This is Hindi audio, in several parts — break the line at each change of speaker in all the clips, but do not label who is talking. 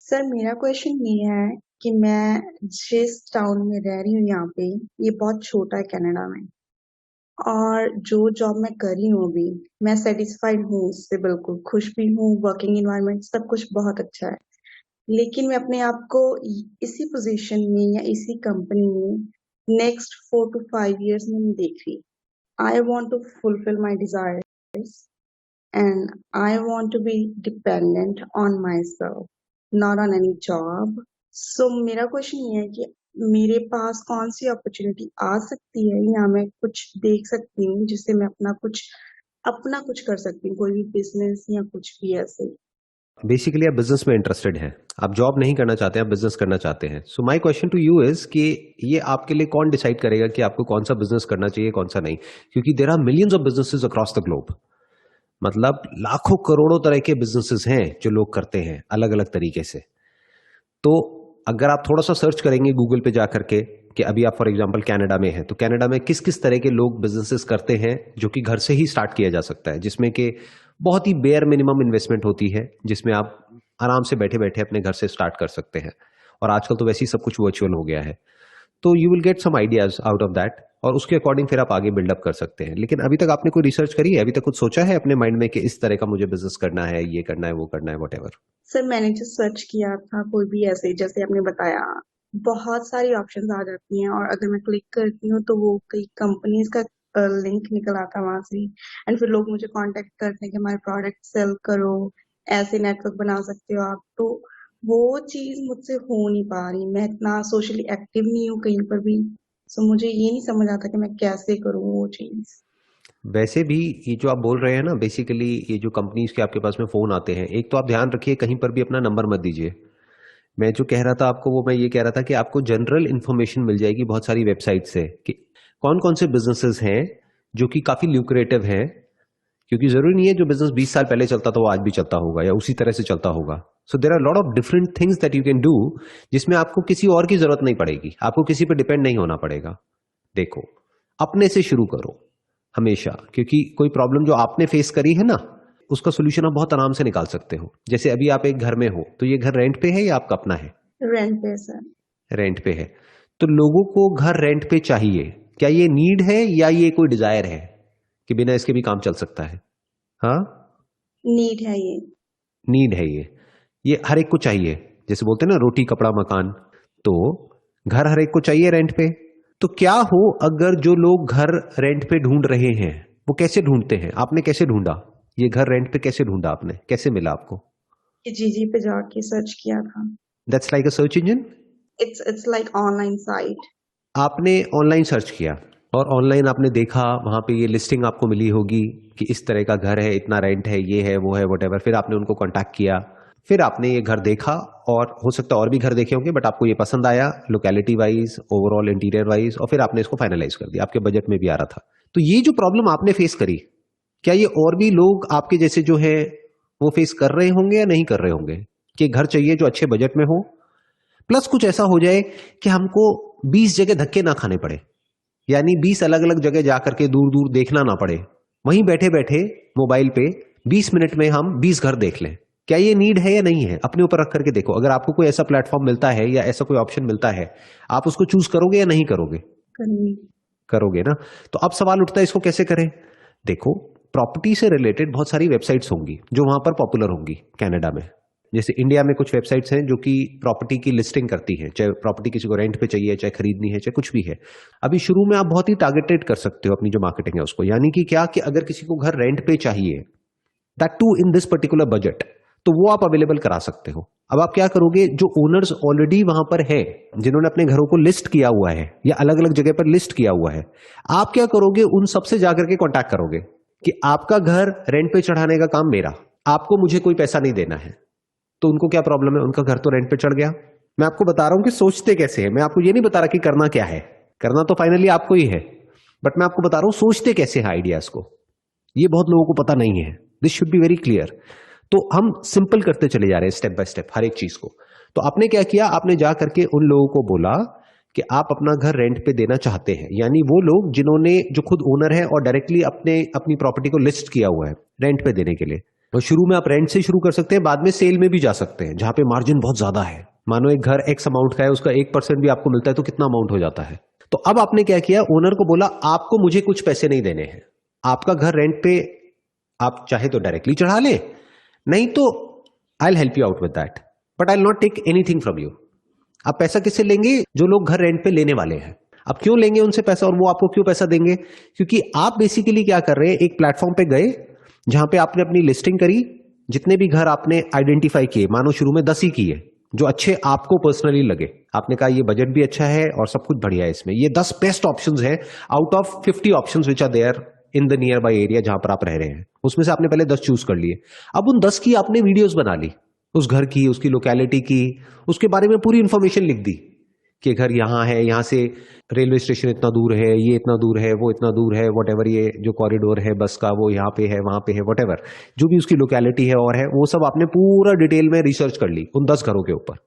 सर मेरा क्वेश्चन ये है कि मैं जिस टाउन में रह रही हूँ यहाँ पे, ये बहुत छोटा है कनाडा में। और जो जॉब मैं कर रही हूँ अभी, मैं सेटिस्फाइड हूँ उससे, बिल्कुल खुश भी हूँ। वर्किंग एनवायरनमेंट सब कुछ बहुत अच्छा है। लेकिन मैं अपने आप को इसी पोजीशन में या इसी कंपनी में नेक्स्ट 4 to 5 years में नहीं देख रही। I want to fulfil my desires and I want to be dependent on myself, not on any job. So मेरा क्वेश्चन ये है कि मेरे पास कौन सी अपॉर्चुनिटी आ सकती है या मैं कुछ देख सकती हूँ जिससे मैं अपना कुछ कर सकती हूँ, कोई भी बिजनेस या कुछ भी ऐसे।
बेसिकली आप बिजनेस में इंटरेस्टेड हैं, आप जॉब नहीं करना चाहते, आप बिजनेस करना चाहते हैं। So my question to you is कि ये आपके लिए कौन डिसाइड करेगा कि आपको कौन सा बिजनेस करना चाहिए, कौन सा नहीं? क्योंकि there are millions of businesses across the globe. मतलब लाखों करोड़ों तरह के बिजनेसेस हैं जो लोग करते हैं अलग अलग तरीके से। तो अगर आप थोड़ा सा सर्च करेंगे गूगल पे जा करके कि अभी आप फॉर एग्जांपल कनाडा में हैं, तो कनाडा में किस किस तरह के लोग बिजनेसेस करते हैं जो कि घर से ही स्टार्ट किया जा सकता है, जिसमें कि बहुत ही बेयर मिनिमम इन्वेस्टमेंट होती है, जिसमें आप आराम से बैठे बैठे अपने घर से स्टार्ट कर सकते हैं। और आजकल तो वैसे ही सब कुछ वर्चुअल हो गया है। तो you will get some ideas out of that, और उसके अकॉर्डिंग फिर आप आगे बिल्डअप कर सकते हैं। लेकिन अभी तक आपने कोई रिसर्च करी है? अभी तक कुछ सोचा है अपने माइंड में कि इस तरह का मुझे बिजनेस करना है, ये करना है, वो करना है, वट एवर?
सर मैंने जो सर्च किया था, कोई भी ऐसे जैसे आपने बताया, बहुत सारी ऑप्शंस आ जाती हैं और अगर मैं क्लिक करती हूँ तो वो कई कंपनीज का लिंक निकल आता है वहां से। एंड फिर लोग मुझे कांटेक्ट करते हैं कि हमारे प्रोडक्ट सेल करो, ऐसे नेटवर्क बना सकते हो आप। तो वो चीज मुझसे हो नहीं पा रही, मैं इतना सोशली एक्टिव नहीं हूँ कहीं पर भी। सो मुझे ये नहीं समझ आता कि मैं कैसे करूँ वो चीज।
वैसे भी ये जो आप बोल रहे हैं ना, बेसिकली ये जो कंपनीज के आपके पास में फोन आते हैं, एक तो आप ध्यान रखिए कहीं पर भी अपना नंबर मत दीजिए। मैं जो कह रहा था आपको, वो मैं ये कह रहा था कि आपको जनरल इंफॉर्मेशन मिल जाएगी बहुत सारी वेबसाइट से कि कौन कौन से बिजनेसेस हैं जो कि काफी ल्यूक्रेटिव हैं। क्योंकि जरूरी नहीं है जो बिजनेस 20 साल पहले चलता था वो आज भी चलता होगा या उसी तरह से चलता होगा। So there are lot of different things that you can do, जिसमें आपको किसी और की जरूरत नहीं पड़ेगी, आपको किसी पर डिपेंड नहीं होना पड़ेगा। देखो, अपने से शुरू करो हमेशा, क्योंकि कोई प्रॉब्लम जो आपने फेस करी है ना, उसका सोल्यूशन आप बहुत आराम से निकाल सकते हो। जैसे अभी आप एक घर में हो, तो ये घर रेंट पे है या आपका अपना है?
रेंट पे सर।
रेंट पे है। तो लोगों को घर रेंट पे चाहिए, क्या ये नीड है या ये कोई डिजायर है कि बिना इसके भी काम चल सकता है? हाँ,
नीड है ये।
नीड है ये हर एक को चाहिए। जैसे बोलते हैं ना, रोटी कपड़ा मकान। तो घर हर एक को चाहिए रेंट पे। तो क्या हो अगर जो लोग घर रेंट पे ढूंढ रहे हैं, वो कैसे ढूंढते हैं? आपने कैसे ढूंढा ये घर रेंट पे? कैसे ढूंढा आपने? कैसे मिला आपको?
जीजी पे जाके सर्च किया था।
That's like a search engine.
It's like online site.
आपने ऑनलाइन सर्च किया और ऑनलाइन आपने देखा, वहां पे ये लिस्टिंग आपको मिली होगी कि इस तरह का घर है, इतना रेंट है, ये है, वो है, वट। फिर आपने उनको कांटेक्ट किया, फिर आपने ये घर देखा, और हो सकता है और भी घर देखे होंगे, बट आपको ये पसंद आया locality wise, overall interior wise, और फिर आपने इसको फाइनलाइज कर दिया, आपके बजट में भी आ रहा था। तो ये जो प्रॉब्लम आपने फेस करी, क्या ये और भी लोग आपके जैसे जो है वो फेस कर रहे होंगे या नहीं कर रहे होंगे? कि घर चाहिए जो अच्छे बजट में हो, प्लस कुछ ऐसा हो जाए कि हमको 20 जगह धक्के ना खाने पड़े, यानी 20 अलग अलग जगह जाकर के दूर दूर देखना ना पड़े, वहीं बैठे बैठे मोबाइल पे 20 मिनट में हम 20 घर देख लें। क्या ये नीड है या नहीं है? अपने ऊपर रख करके देखो। अगर आपको कोई ऐसा प्लेटफॉर्म मिलता है या ऐसा कोई ऑप्शन मिलता है, आप उसको चूज करोगे या नहीं करोगे?
करनी।
करोगे ना। तो अब सवाल उठता है, इसको कैसे करें? देखो, प्रॉपर्टी से रिलेटेड बहुत सारी वेबसाइट्स होंगी जो वहां पर पॉपुलर होंगी कनाडा में। जैसे इंडिया में कुछ वेबसाइट्स हैं जो कि प्रॉपर्टी की लिस्टिंग करती हैं, चाहे प्रॉपर्टी किसी को रेंट पे चाहिए, चाहे खरीदनी है, चाहे कुछ भी है। अभी शुरू में आप बहुत ही टारगेटेड कर सकते हो अपनी जो मार्केटिंग है उसको, यानी कि क्या, कि अगर किसी को घर रेंट पे चाहिए, that too in this particular budget, तो वो आप अवेलेबल करा सकते हो। अब आप क्या करोगे, जो ओनर्स ऑलरेडी वहां पर है, जिन्होंने अपने घरों को लिस्ट किया हुआ है या अलग अलग जगह पर लिस्ट किया हुआ है, आप क्या करोगे, उन सबसे जाकर के कांटेक्ट करोगे कि आपका घर रेंट पे चढ़ाने का काम मेरा, आपको मुझे कोई पैसा नहीं देना है। तो उनको क्या प्रॉब्लम है? उनका घर तो रेंट पे चढ़ गया। मैं आपको बता रहा हूं कि सोचते कैसे हैं, मैं आपको ये नहीं बता रहा कि करना क्या है, करना तो फाइनली आपको ही है, बट मैं आपको बता रहा हूं सोचते कैसे हैं आइडियाज को। ये बहुत लोगों को पता नहीं है। This should be very clear. तो हम सिंपल करते चले जा रहे हैं स्टेप बाय स्टेप हर एक चीज को। तो आपने क्या किया, आपने जा करके उन लोगों को बोला कि आप अपना घर रेंट पे देना चाहते हैं, यानी वो लोग जिन्होंने, जो खुद ओनर है और डायरेक्टली अपने अपनी प्रॉपर्टी को लिस्ट किया हुआ है रेंट पे देने के लिए। और शुरू में आप रेंट से शुरू कर सकते हैं, बाद में सेल में भी जा सकते हैं जहां पे मार्जिन बहुत ज्यादा है। मानो एक घर एक्स अमाउंट का है, उसका 1% भी आपको मिलता है तो कितना अमाउंट हो जाता है। तो अब आपने क्या किया, ओनर को बोला आपको मुझे कुछ पैसे नहीं देने हैं, आपका घर रेंट पे आप चाहे तो डायरेक्टली चढ़ा लें, नहीं तो I will help you out with that, but I will not take anything from you. आप पैसा किससे लेंगे? जो लोग घर रेंट पे लेने वाले हैं। अब क्यों लेंगे उनसे पैसा और वो आपको क्यों पैसा देंगे? क्योंकि आप बेसिकली क्या कर रहे हैं, एक प्लेटफॉर्म पे गए जहां पे आपने अपनी लिस्टिंग करी, जितने भी घर आपने आइडेंटिफाई किए, मानो शुरू में 10 ही किए जो अच्छे आपको पर्सनली लगे, आपने कहा ये बजट भी अच्छा है और सब कुछ बढ़िया है इसमें, ये 10 बेस्ट ऑप्शंस हैं out of 50 options which are there in the nearby area जहां पर आप रह रहे हैं, उसमें से आपने पहले 10 चूज कर लिए। अब उन 10 की आपने वीडियोस बना ली, उस घर की, उसकी लोकेलिटी की, उसके बारे में पूरी इंफॉर्मेशन लिख दी कि घर यहां है, यहां से रेलवे स्टेशन इतना दूर है, ये इतना दूर है, वो इतना दूर है, वट ये जो कॉरिडोर है बस का वो यहाँ पे है, वहां पे है, वट जो भी उसकी लोकेलिटी है और है, वो सब आपने पूरा डिटेल में रिसर्च कर ली उन 10 घरों के ऊपर।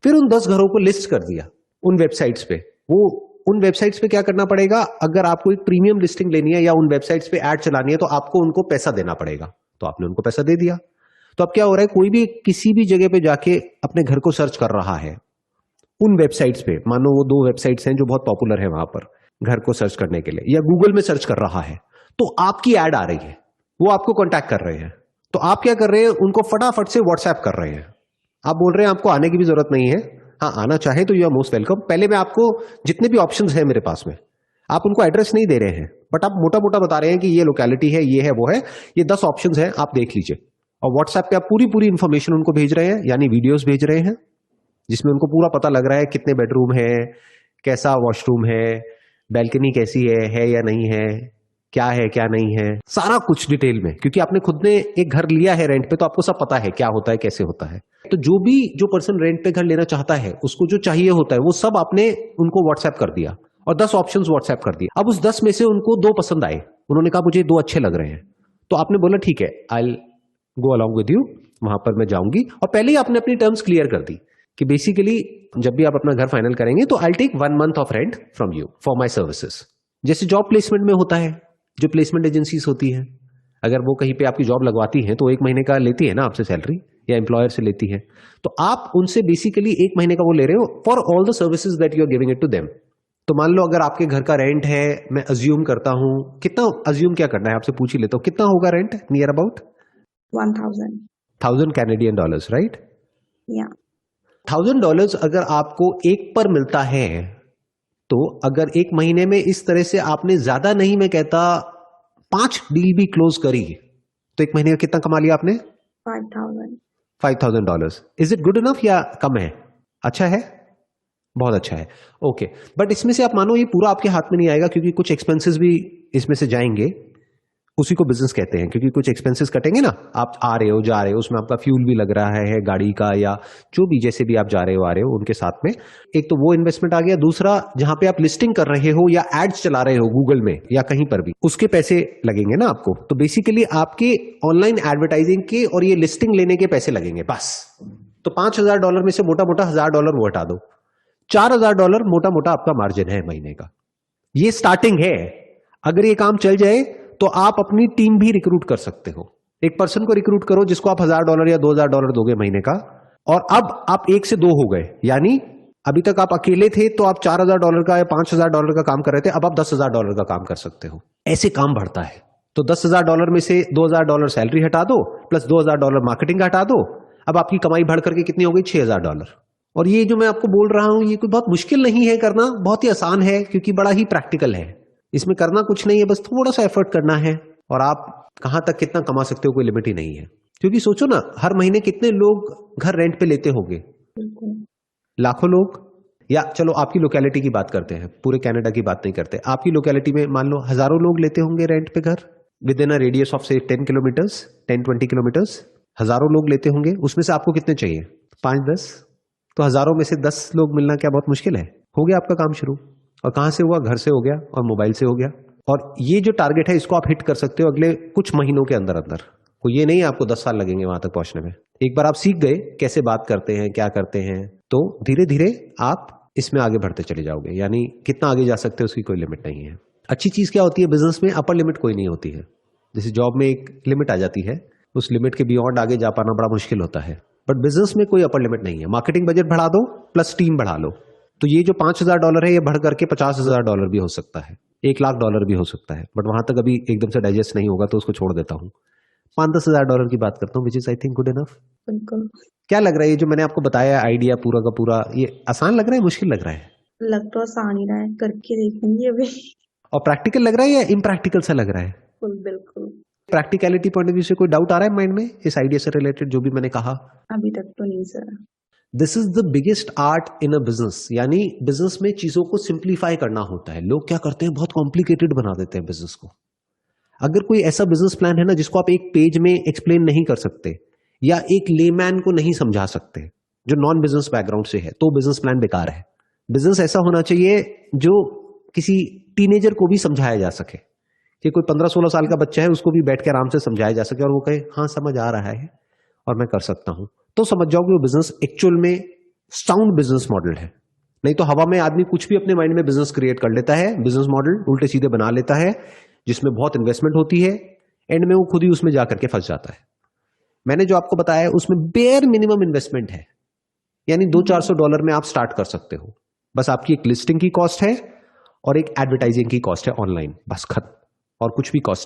फिर उन 10 घरों को लिस्ट कर दिया उन वेबसाइट्स पे। वो उन वेबसाइट्स पे क्या करना पड़ेगा, अगर आपको एक प्रीमियम लिस्टिंग लेनी है या उन वेबसाइट्स पे ऐड चलानी है तो आपको उनको पैसा देना पड़ेगा। तो आपने उनको पैसा दे दिया। तो अब क्या हो रहा है, कोई भी किसी भी जगह पे जाके अपने घर को सर्च कर रहा है उन वेबसाइट्स पे, मानो वो 2 वेबसाइट्स हैं जो बहुत पॉपुलर है वहां पर घर को सर्च करने के लिए, या गूगल में सर्च कर रहा है, तो आपकी ऐड आ रही है, वो आपको कांटेक्ट कर रहे हैं। तो आप क्या कर रहे हैं, उनको फटाफट से व्हाट्सएप कर रहे हैं। आप बोल रहे हैं आपको आने की भी जरूरत नहीं है, हाँ आना चाहे तो यू आर मोस्ट वेलकम। पहले मैं आपको जितने भी ऑप्शंस हैं मेरे पास में, आप उनको एड्रेस नहीं दे रहे हैं, बट आप मोटा मोटा बता रहे हैं कि ये लोकेलिटी है, ये है, वो है, ये 10 ऑप्शंस हैं, आप देख लीजिए। और व्हाट्सएप पे आप पूरी पूरी इंफॉर्मेशन उनको भेज रहे हैं, यानी वीडियोस भेज रहे हैं जिसमें उनको पूरा पता लग रहा है कितने बेडरूम है, कैसा वॉशरूम है, बैल्कनी कैसी है या नहीं है, क्या है क्या नहीं है, सारा कुछ डिटेल में। क्योंकि आपने खुद ने एक घर लिया है रेंट पे, तो आपको सब पता है क्या होता है, कैसे होता है। तो जो पर्सन रेंट पे घर लेना चाहता है, उसको जो चाहिए होता है वो सब आपने उनको व्हाट्सएप कर दिया और 10 ऑप्शंस व्हाट्सएप कर दिया। अब उस 10 में से उनको 2 पसंद आए, उन्होंने कहा मुझे 2 अच्छे लग रहे हैं, तो आपने बोला ठीक है I will go along with you, वहां पर मैं जाऊंगी। और पहले ही आपने अपनी टर्म्स क्लियर कर दी कि बेसिकली जब भी आप अपना घर फाइनल करेंगे तो I take 1 month of rent from you for my services. जैसे जॉब प्लेसमेंट में होता है, जो प्लेसमेंट एजेंसीज होती है, अगर वो कहीं पे आपकी जॉब लगवाती हैं तो 1 महीने का लेती है ना आपसे सैलरी, या एम्प्लॉयर से लेती है, तो आप उनसे बेसिकली 1 महीने का वो ले रहे हो for all the services that you are giving it to them. तो मान लो अगर आपके घर का रेंट है, मैं अज्यूम करता हूं, कितना अज्यूम क्या करना है आपसे पूछ ही लेता हूं, कितना होगा rent near about?
1000
Canadian dollars, right?
या
$1000 अगर आपको एक पर मिलता है, तो अगर 1 महीने में इस तरह से आपने, ज्यादा नहीं मैं कहता, 5 डील भी क्लोज करी, तो 1 महीने का कितना कमा लिया आपने?
5000
$5000। इज इट गुड इनफ या कम है? अच्छा है, बहुत अच्छा है, ओके। बट इसमें से आप मानो ये पूरा आपके हाथ में नहीं आएगा, क्योंकि कुछ एक्सपेंसेस भी इसमें से जाएंगे, उसी को बिजनेस कहते हैं, क्योंकि कुछ एक्सपेंसेस कटेंगे ना, आप आ रहे हो जा रहे हो, उसमें आपका फ्यूल भी लग रहा है गाड़ी का, या जो भी जैसे भी आप जा रहे हो आ रहे हो उनके साथ में, एक तो वो इन्वेस्टमेंट आ गया, दूसरा जहां पे आप लिस्टिंग कर रहे हो या एड्स चला रहे हो गूगल में या कहीं पर भी, उसके पैसे लगेंगे ना आपको। तो बेसिकली आपके ऑनलाइन एडवर्टाइजिंग के और ये लिस्टिंग लेने के पैसे लगेंगे बस। तो $5000 में से मोटा मोटा $1000 वो हटा दो, $4000 मोटा मोटा आपका मार्जिन है महीने का। ये स्टार्टिंग है, अगर ये काम चल जाए तो आप अपनी टीम भी रिक्रूट कर सकते हो। एक पर्सन को रिक्रूट करो जिसको आप $1000 या $2000 दोगे महीने का, और अब आप 1 से 2 हो गए, यानी अभी तक आप अकेले थे तो आप $4000 का या $5000 का काम कर रहे थे, अब आप $10000 का काम कर सकते हो। ऐसे काम बढ़ता है। तो $10000 में से $2000 सैलरी हटा दो, प्लस $2000 मार्केटिंग का हटा दो, अब आपकी कमाई बढ़ करके कितनी हो गई? $6000। और ये जो मैं आपको बोल रहा हूं, ये कोई बहुत मुश्किल नहीं है करना, बहुत ही आसान है, क्योंकि बड़ा ही प्रैक्टिकल है। इसमें करना कुछ नहीं है, बस थोड़ा सा एफर्ट करना है, और आप कहां तक कितना कमा सकते हो कोई लिमिट ही नहीं है। क्योंकि सोचो ना, हर महीने कितने लोग घर रेंट पे लेते होंगे? लाखों लोग। या चलो आपकी लोकेलिटी की बात करते हैं, पूरे कनाडा की बात नहीं करते, आपकी लोकेलिटी में मान लो हजारों लोग लेते होंगे रेंट पे घर, with in a radius of से 10 किलोमीटर्स, 10-20 किलोमीटर्स, हजारों लोग लेते होंगे। उसमें से आपको कितने चाहिए? 5-10। तो हजारों में से 10 लोग मिलना क्या बहुत मुश्किल है? हो गया आपका काम शुरू। और कहां से हुआ? घर से हो गया और मोबाइल से हो गया। और ये जो टारगेट है इसको आप हिट कर सकते हो अगले कुछ महीनों के अंदर अंदर। कोई ये नहीं आपको 10 साल लगेंगे वहां तक पहुंचने में। एक बार आप सीख गए कैसे बात करते हैं, क्या करते हैं, तो धीरे धीरे आप इसमें आगे बढ़ते चले जाओगे। यानी कितना आगे जा सकते हो उसकी कोई लिमिट नहीं है। अच्छी चीज क्या होती है बिजनेस में? अपर लिमिट कोई नहीं होती है। जैसे जॉब में एक लिमिट आ जाती है, उस लिमिट के बियॉन्ड आगे जा पाना बड़ा मुश्किल होता है। बट बिजनेस में कोई अपर लिमिट नहीं है। मार्केटिंग बजट बढ़ा दो प्लस टीम बढ़ा लो, तो ये जो $5,000 है ये बढ़ करके $50,000 भी हो सकता है, $1,00,000 भी हो सकता है। बट वहां तक अभी एकदम से डाइजेस्ट नहीं होगा तो उसको छोड़ देता हूँ। $5-10,000 की बात करता हूँ, which is I think good enough.
बिल्कुल।
क्या लग रहा है ये जो मैंने आपको बताया आइडिया पूरा का पूरा, ये आसान लग रहा है मुश्किल लग रहा है?
लग तो आसान ही रहा है, करके देखूंगी अभी।
और प्रैक्टिकल लग रहा है या इम्प्रैक्टिकल सा लग रहा है?
बिल्कुल बिल्कुल।
प्रैक्टिकलिटी पॉइंट ऑफ व्यू से कोई डाउट आ रहा है माइंड में इस आइडिया से रिलेटेड जो भी मैंने कहा?
अभी तक तो नहीं sir.
This is the biggest art in a business, यानी बिजनेस में चीजों को सिंप्लीफाई करना होता है। लोग क्या करते हैं, बहुत कॉम्प्लिकेटेड बना देते हैं बिजनेस को। अगर कोई ऐसा बिजनेस प्लान है ना जिसको आप एक पेज में एक्सप्लेन नहीं कर सकते या एक लेमैन को नहीं समझा सकते जो नॉन बिजनेस बैकग्राउंड से है, तो बिजनेस प्लान बेकार है। बिजनेस ऐसा होना चाहिए जो किसी टीनेजर को भी समझाया जा सके, कि कोई 15-16 साल का बच्चा है उसको भी बैठ के आराम से समझाया जा सके और वो कहे हाँ समझ आ रहा है और मैं कर सकता हूं, तो समझ जाओ कि वो बिजनेस एक्चुअल में साउंड बिजनेस मॉडल है। नहीं तो हवा में आदमी कुछ भी अपने माइंड में बिजनेस क्रिएट कर लेता है, बिजनेस मॉडल उल्टे सीधे बना लेता है जिसमें बहुत इन्वेस्टमेंट होती है, एंड में वो खुद ही उसमें जाकर के फंस जाता है। मैंने जो आपको बताया उसमें बेयर मिनिमम इन्वेस्टमेंट है, यानी $200-400 में आप स्टार्ट कर सकते हो। बस आपकी एक लिस्टिंग की कॉस्ट है और एक एडवर्टाइजिंग की कॉस्ट है ऑनलाइन, बस खत्म, और कुछ भी कॉस्ट